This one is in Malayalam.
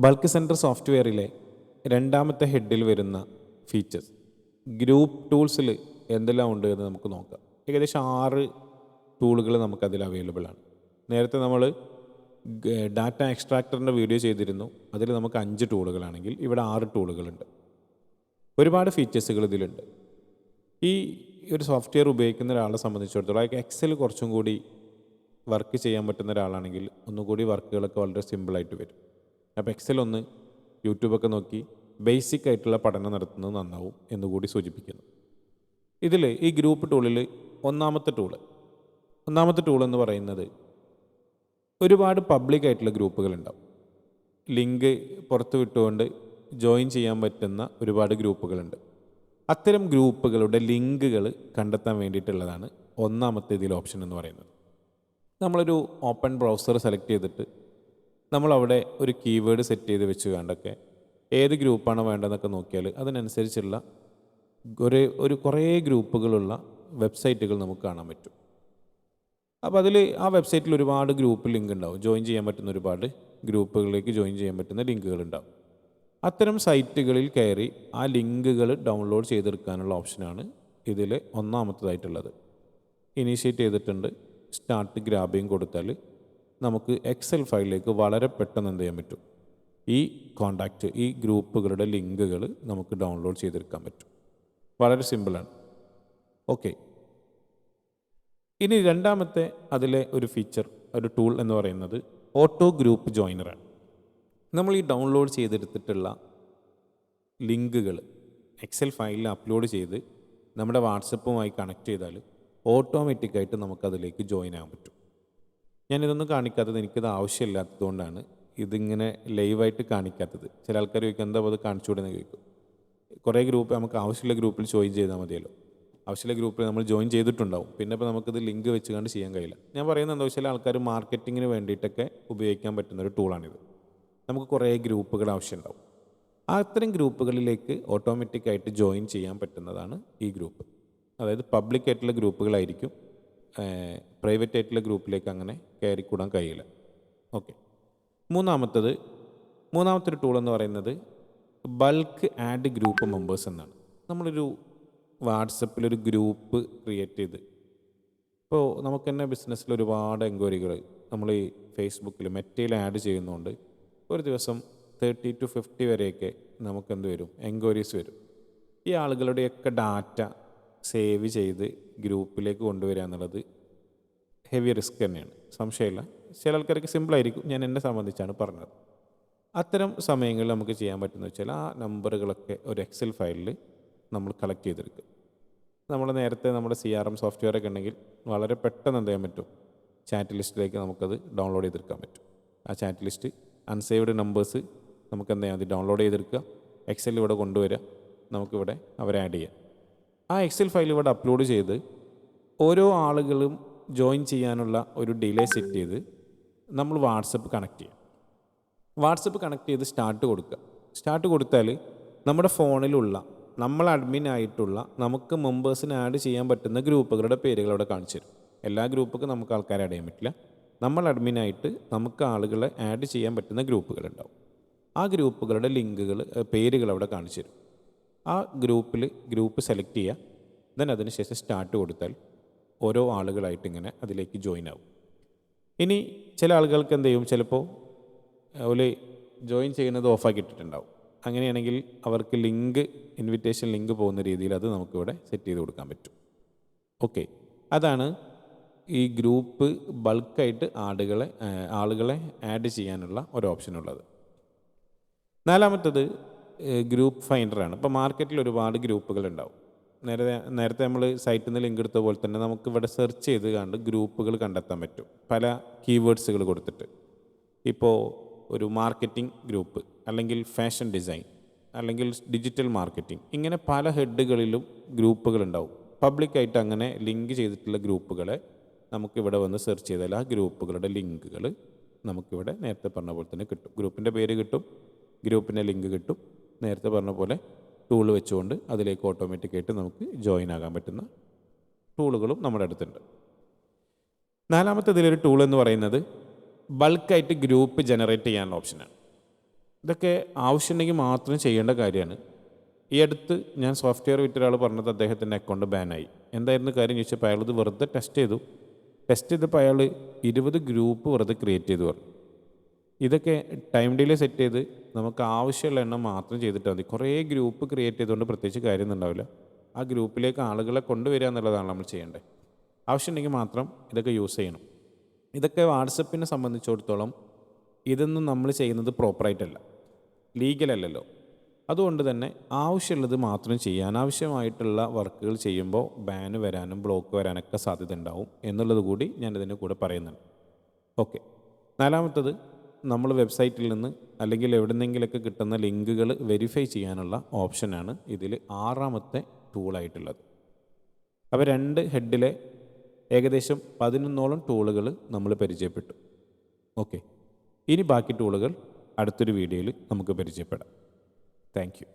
ബൾക്ക് സെൻറ്റർ സോഫ്റ്റ്വെയറിലെ രണ്ടാമത്തെ ഹെഡിൽ വരുന്ന ഫീച്ചേഴ്സ് ഗ്രൂപ്പ് ടൂൾസിൽ എന്തെല്ലാം ഉണ്ട് എന്ന് നമുക്ക് നോക്കാം. ഏകദേശം 6 ടൂളുകൾ നമുക്കതിൽ അവൈലബിൾ ആണ്. നേരത്തെ നമ്മൾ ഡാറ്റ എക്സ്ട്രാക്ടറിൻ്റെ വീഡിയോ ചെയ്തിരുന്നു. അതിൽ നമുക്ക് 5 ടൂളുകളാണെങ്കിൽ ഇവിടെ 6 ടൂളുകളുണ്ട്. ഒരുപാട് ഫീച്ചേഴ്സുകൾ ഇതിലുണ്ട്. ഈ ഒരു സോഫ്റ്റ്വെയർ ഉപയോഗിക്കുന്ന ഒരാളെ സംബന്ധിച്ചിടത്തോളം എക്സൽ കുറച്ചും കൂടി വർക്ക് ചെയ്യാൻ പറ്റുന്ന ഒരാളാണെങ്കിൽ ഒന്നുകൂടി വർക്കുകളൊക്കെ വളരെ സിമ്പിളായിട്ട് വരും. അപ്പോൾ എക്സൽ ഒന്ന് യൂട്യൂബൊക്കെ നോക്കി ബേസിക് ആയിട്ടുള്ള പഠനം നടത്തുന്നത് നന്നാവും എന്നുകൂടി സൂചിപ്പിക്കുന്നു. ഇതിൽ ഈ ഗ്രൂപ്പ് ടൂളിൽ ഒന്നാമത്തെ ടൂൾ എന്ന് പറയുന്നത് ഒരുപാട് പബ്ലിക് ആയിട്ടുള്ള ഗ്രൂപ്പുകളുണ്ടാവും. ലിങ്ക് പുറത്ത് വിട്ടുകൊണ്ട് ജോയിൻ ചെയ്യാൻ പറ്റുന്ന ഒരുപാട് ഗ്രൂപ്പുകളുണ്ട്. അത്തരം ഗ്രൂപ്പുകളുടെ ലിങ്കുകൾ കണ്ടെത്താൻ വേണ്ടിയിട്ടുള്ളതാണ് ഒന്നാമത്തെ ഇതിൽ ഓപ്ഷൻ എന്ന് പറയുന്നത്. നമ്മളൊരു ഓപ്പൺ ബ്രൗസർ സെലക്ട് ചെയ്തിട്ട് നമ്മളവിടെ ഒരു കീവേഡ് സെറ്റ് ചെയ്ത് വെച്ച് കണ്ടൊക്കെ ഏത് ഗ്രൂപ്പാണോ വേണ്ടതെന്നൊക്കെ നോക്കിയാൽ അതിനനുസരിച്ചുള്ള കുറേ ഗ്രൂപ്പുകളുള്ള വെബ്സൈറ്റുകൾ നമുക്ക് കാണാൻ പറ്റും. അപ്പോൾ അതിൽ ആ വെബ്സൈറ്റിൽ ഒരുപാട് ഗ്രൂപ്പ് ലിങ്ക് ഉണ്ടാവും. ജോയിൻ ചെയ്യാൻ പറ്റുന്ന ഒരുപാട് ഗ്രൂപ്പുകളിലേക്ക് ജോയിൻ ചെയ്യാൻ പറ്റുന്ന ലിങ്കുകൾ ഉണ്ടാവും. അത്തരം സൈറ്റുകളിൽ കയറി ആ ലിങ്കുകൾ ഡൗൺലോഡ് ചെയ്തെടുക്കാനുള്ള ഓപ്ഷനാണ് ഇതിൽ ഒന്നാമത്തേതായിട്ടുള്ളത്. ഇനീഷ്യേറ്റ് ചെയ്തിട്ടുണ്ട്. സ്റ്റാർട്ട് ഗ്രാബിങ് കൊടുത്താൽ നമുക്ക് എക്സൽ ഫയലിലേക്ക് വളരെ പെട്ടെന്ന് എന്ത് ചെയ്യാൻ പറ്റും, ഈ ഗ്രൂപ്പുകളുടെ ലിങ്കുകൾ നമുക്ക് ഡൗൺലോഡ് ചെയ്തെടുക്കാൻ പറ്റും. വളരെ സിമ്പിളാണ്. ഓക്കെ, ഇനി രണ്ടാമത്തെ അതിലെ ഒരു ഫീച്ചർ, ഒരു ടൂൾ എന്ന് പറയുന്നത് ഓട്ടോ ഗ്രൂപ്പ് ജോയിനറാണ്. നമ്മൾ ഈ ഡൗൺലോഡ് ചെയ്തെടുത്തിട്ടുള്ള ലിങ്കുകൾ എക്സൽ ഫയലിൽ അപ്ലോഡ് ചെയ്ത് നമ്മുടെ വാട്സപ്പുമായി കണക്ട് ചെയ്താൽ ഓട്ടോമാറ്റിക്കായിട്ട് നമുക്കതിലേക്ക് ജോയിൻ ആകാൻ പറ്റും. ഞാനിതൊന്നും കാണിക്കാത്തത് എനിക്കത് ആവശ്യമില്ലാത്തതുകൊണ്ടാണ് ഇതിങ്ങനെ ലൈവായിട്ട് കാണിക്കാത്തത്. ചില ആൾക്കാർ ചോദിക്കും എന്താ അത് കാണിച്ചുകൂടെന്ന് ചോദിക്കും. കുറേ ഗ്രൂപ്പ് നമുക്ക് ആവശ്യമുള്ള ഗ്രൂപ്പിൽ ജോയിൻ ചെയ്താൽ മതിയല്ലോ. ആവശ്യമുള്ള ഗ്രൂപ്പിൽ നമ്മൾ ജോയിൻ ചെയ്തിട്ടുണ്ടാവും. പിന്നെ ഇപ്പോൾ നമുക്കിത് ലിങ്ക് വെച്ച് കണ്ട് ചെയ്യാൻ കഴിയില്ല. ഞാൻ പറയുന്നത് എന്താ വെച്ചാൽ ആൾക്കാർ മാർക്കറ്റിങ്ങിന് വേണ്ടിയിട്ടൊക്കെ ഉപയോഗിക്കാൻ പറ്റുന്നൊരു ടൂളാണിത്. നമുക്ക് കുറേ ഗ്രൂപ്പുകൾ ആവശ്യമുണ്ടാവും. അത്തരം ഗ്രൂപ്പുകളിലേക്ക് ഓട്ടോമാറ്റിക്കായിട്ട് ജോയിൻ ചെയ്യാൻ പറ്റുന്നതാണ് ഈ ഗ്രൂപ്പ്. അതായത് പബ്ലിക് ആയിട്ടുള്ള ഗ്രൂപ്പുകളായിരിക്കും, പ്രൈവറ്റ് ആയിട്ടുള്ള ഗ്രൂപ്പിലേക്ക് അങ്ങനെ കയറിക്കൂടാൻ കഴിയില്ല. ഓക്കെ, മൂന്നാമത്തെ ഒരു ടൂൾ എന്ന് പറയുന്നത് ബൾക്ക് ആഡ് ഗ്രൂപ്പ് മെമ്പേഴ്സ് എന്നാണ്. നമ്മളൊരു വാട്സപ്പിലൊരു ഗ്രൂപ്പ് ക്രിയേറ്റ് ചെയ്ത്, ഇപ്പോൾ നമുക്ക് തന്നെ ബിസിനസ്സിൽ ഒരുപാട് എൻക്വയറികൾ നമ്മൾ ഈ ഫേസ്ബുക്കിൽ മെറ്റയിൽ ആഡ് ചെയ്യുന്നതുകൊണ്ട് ഒരു ദിവസം 30 to 50 വരെയൊക്കെ നമുക്കെന്ത് വരും, എൻക്വയറീസ് വരും. ഈ ആളുകളുടെയൊക്കെ ഡാറ്റ സേവ് ചെയ്ത് ഗ്രൂപ്പിലേക്ക് കൊണ്ടുവരിക എന്നുള്ളത് ഹെവി റിസ്ക് തന്നെയാണ്, സംശയമില്ല. ചില ആൾക്കാർക്ക് സിമ്പിളായിരിക്കും, ഞാൻ എന്നെ സംബന്ധിച്ചാണ് പറഞ്ഞത്. അത്തരം സമയങ്ങളിൽ നമുക്ക് ചെയ്യാൻ പറ്റുന്നത് വെച്ചാൽ ആ നമ്പറുകളൊക്കെ ഒരു എക്സൽ ഫയലിൽ നമ്മൾ കളക്ട് ചെയ്തെടുക്കുക. നേരത്തെ നമ്മുടെ CRM സോഫ്റ്റ്വെയറൊക്കെ ഉണ്ടെങ്കിൽ വളരെ പെട്ടെന്ന് എന്ത് ചെയ്യാൻ പറ്റും, ചാറ്റ് ലിസ്റ്റിലേക്ക് നമുക്കത് ഡൗൺലോഡ് ചെയ്തെടുക്കാൻ പറ്റും. ആ ചാറ്റ് ലിസ്റ്റ് അൺസേവ്ഡ് നമ്പേഴ്സ് നമുക്ക് എന്ത് ചെയ്യാം, അത് ഡൗൺലോഡ് ചെയ്തെടുക്കുക, എക്സലിൽ ഇവിടെ കൊണ്ടുവരിക, നമുക്കിവിടെ അവരെ ആഡ് ചെയ്യാം. ആ എക്സൽ ഫയൽ ഇവിടെ അപ്ലോഡ് ചെയ്ത് ഓരോ ആളുകളും ജോയിൻ ചെയ്യാനുള്ള ഒരു ഡിലേ സെറ്റ് ചെയ്ത് നമ്മൾ വാട്സപ്പ് കണക്ട് ചെയ്യാം. വാട്സപ്പ് കണക്ട് ചെയ്ത് സ്റ്റാർട്ട് കൊടുക്കുക. സ്റ്റാർട്ട് കൊടുത്താൽ നമ്മുടെ ഫോണിലുള്ള നമ്മൾ അഡ്മിനായിട്ടുള്ള നമുക്ക് മെമ്പേഴ്സിന് ആഡ് ചെയ്യാൻ പറ്റുന്ന ഗ്രൂപ്പുകളുടെ പേരുകൾ അവിടെ കാണിച്ചു തരും. എല്ലാ ഗ്രൂപ്പുക്കും നമുക്ക് ആൾക്കാരെ ആഡ് ചെയ്യാൻ പറ്റില്ല. നമ്മൾ അഡ്മിനായിട്ട് നമുക്ക് ആളുകളെ ആഡ് ചെയ്യാൻ പറ്റുന്ന ഗ്രൂപ്പുകളുണ്ടാവും. ആ ഗ്രൂപ്പുകളുടെ പേരുകൾ അവിടെ കാണിച്ചു തരും. ആ ഗ്രൂപ്പ് സെലക്ട് ചെയ്യുക. ദെൻ അതിനുശേഷം സ്റ്റാർട്ട് കൊടുത്താൽ ഓരോ ആളുകളായിട്ട് ഇങ്ങനെ അതിലേക്ക് ജോയിൻ ആവും. ഇനി ചില ആളുകൾക്ക് എന്ത് ചെയ്യും, ചിലപ്പോൾ ജോയിൻ ചെയ്യുന്നത് ഓഫാക്കിയിട്ടിട്ടുണ്ടാവും. അങ്ങനെയാണെങ്കിൽ അവർക്ക് ഇൻവിറ്റേഷൻ ലിങ്ക് പോകുന്ന രീതിയിൽ അത് നമുക്കിവിടെ സെറ്റ് ചെയ്ത് കൊടുക്കാൻ പറ്റും. ഓക്കെ, അതാണ് ഈ ഗ്രൂപ്പ് ബൾക്കായിട്ട് ആളുകളെ ആഡ് ചെയ്യാനുള്ള ഒരു ഓപ്ഷനുള്ളത്. നാലാമത്തത് ഗ്രൂപ്പ് ഫൈൻഡറാണ്. ഇപ്പോൾ മാർക്കറ്റിൽ ഒരുപാട് ഗ്രൂപ്പുകൾ ഉണ്ടാവും. നേരത്തെ നമ്മൾ സൈറ്റിൽ നിന്ന് ലിങ്ക് എടുത്ത പോലെ തന്നെ നമുക്കിവിടെ സെർച്ച് ചെയ്ത് കണ്ട് ഗ്രൂപ്പുകൾ കണ്ടെത്താൻ പറ്റും, പല കീവേഡ്സുകൾ കൊടുത്തിട്ട്. ഇപ്പോൾ ഒരു മാർക്കറ്റിംഗ് ഗ്രൂപ്പ്, അല്ലെങ്കിൽ ഫാഷൻ ഡിസൈൻ, അല്ലെങ്കിൽ ഡിജിറ്റൽ മാർക്കറ്റിംഗ്, ഇങ്ങനെ പല ഹെഡുകളിലും ഗ്രൂപ്പുകൾ ഉണ്ടാവും. പബ്ലിക്കായിട്ട് അങ്ങനെ ലിങ്ക് ചെയ്തിട്ടുള്ള ഗ്രൂപ്പുകളെ നമുക്കിവിടെ വന്ന് സെർച്ച് ചെയ്താൽ ആ ഗ്രൂപ്പുകളുടെ ലിങ്കുകൾ നമുക്കിവിടെ നേരത്തെ പറഞ്ഞ പോലെ തന്നെ കിട്ടും. ഗ്രൂപ്പിൻ്റെ പേര് കിട്ടും, ഗ്രൂപ്പിൻ്റെ ലിങ്ക് കിട്ടും. നേരത്തെ പറഞ്ഞ പോലെ ടൂൾ വെച്ചുകൊണ്ട് അതിലേക്ക് ഓട്ടോമാറ്റിക്കായിട്ട് നമുക്ക് ജോയിൻ ആകാൻ പറ്റുന്ന ടൂളുകളും നമ്മുടെ അടുത്തുണ്ട്. നാലാമത്തെ ഇതിലൊരു ടൂൾ എന്ന് പറയുന്നത് ബൾക്കായിട്ട് ഗ്രൂപ്പ് ജനറേറ്റ് ചെയ്യാനുള്ള ഓപ്ഷനാണ്. ഇതൊക്കെ ആവശ്യമുണ്ടെങ്കിൽ മാത്രം ചെയ്യേണ്ട കാര്യമാണ്. ഈ അടുത്ത് ഞാൻ സോഫ്റ്റ്വെയർ വിറ്റ ഒരാൾ പറഞ്ഞത് അദ്ദേഹത്തിൻ്റെ അക്കൗണ്ട് ബാനായി. എന്തായിരുന്നു കാര്യം ചോദിച്ചപ്പോൾ അയാളിത് വെറുതെ ടെസ്റ്റ് ചെയ്തു. ടെസ്റ്റ് ചെയ്തപ്പോൾ അയാൾ 20 ഗ്രൂപ്പ് വെറുതെ ക്രിയേറ്റ് ചെയ്തു പറഞ്ഞു. ഇതൊക്കെ ടൈം ഡിലേ സെറ്റ് ചെയ്ത് നമുക്ക് ആവശ്യമുള്ള എണ്ണം മാത്രം ചെയ്തിട്ടാൽ മതി. കുറേ ഗ്രൂപ്പ് ക്രിയേറ്റ് ചെയ്തുകൊണ്ട് പ്രത്യേകിച്ച് കാര്യമൊന്നും ഉണ്ടാവില്ല. ആ ഗ്രൂപ്പിലേക്ക് ആളുകളെ കൊണ്ടുവരിക എന്നുള്ളതാണ് നമ്മൾ ചെയ്യേണ്ടത്. ആവശ്യമുണ്ടെങ്കിൽ മാത്രം ഇതൊക്കെ യൂസ് ചെയ്യണം. ഇതൊക്കെ വാട്സപ്പിനെ സംബന്ധിച്ചിടത്തോളം ഇതൊന്നും നമ്മൾ ചെയ്യുന്നത് പ്രോപ്പറായിട്ടല്ല, ലീഗലല്ലല്ലോ. അതുകൊണ്ട് തന്നെ ആവശ്യമുള്ളത് മാത്രം ചെയ്യുക. അനാവശ്യമായിട്ടുള്ള വർക്കുകൾ ചെയ്യുമ്പോൾ ബാന് വരാനും ബ്ലോക്ക് വരാനൊക്കെ സാധ്യത ഉണ്ടാവും എന്നുള്ളത് കൂടി ഞാനിതിൻ്റെ കൂടെ പറയുന്നുണ്ട്. ഓക്കെ. നാലാമത്തത്, നമ്മൾ വെബ്സൈറ്റിൽ നിന്ന് അല്ലെങ്കിൽ എവിടെ നിന്നെങ്കിലൊക്കെ കിട്ടുന്ന ലിങ്കുകൾ വെരിഫൈ ചെയ്യാനുള്ള ഓപ്ഷനാണ് ഇതിൽ 6ാമത്തെ ടൂളായിട്ടുള്ളത്. അപ്പോൾ 2 ഹെഡിലെ ഏകദേശം 11ഓളം ടൂളുകൾ നമ്മൾ പരിചയപ്പെട്ടു. ഓക്കെ. ഇനി ബാക്കി ടൂളുകൾ അടുത്തൊരു വീഡിയോയിൽ നമുക്ക് പരിചയപ്പെടാം. Thank you.